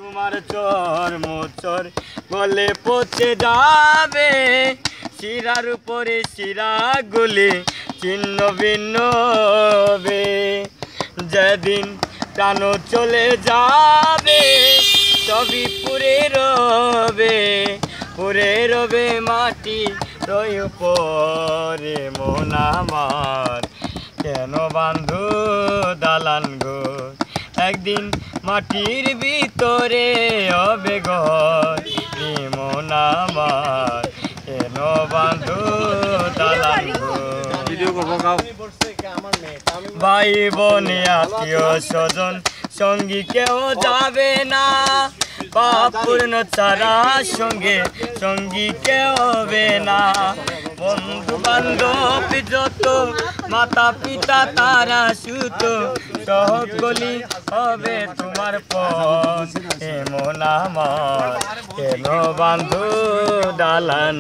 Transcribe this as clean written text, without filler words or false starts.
তোমার চর মোচর গলে পচে যাবে, শিরার উপরে শিরা গুলি ছিন্ন ভিন্ন হবে। যেদিন প্রাণ চলে যাবে সবই পুরে রবে, পুরে রবে মাটি রই উপরে। মন আমার কেন বান্ধু দালান ঘর, একদিন মাটির ভিতরে হবে ঘর। মন আমার কেন বান্ধু দালান ঘর। ভাই বোনে আত্মীয় স্বজন সঙ্গী কেউ যাবে না, পাপ পূর্ণ ছাড়া সঙ্গে সঙ্গী কেউ হবে না। বন্ধু বান্ধব যত মাতা পিতা তারা সুত সকলি হবে তোমার পথ। মন আমার কেন বান্ধু দালান।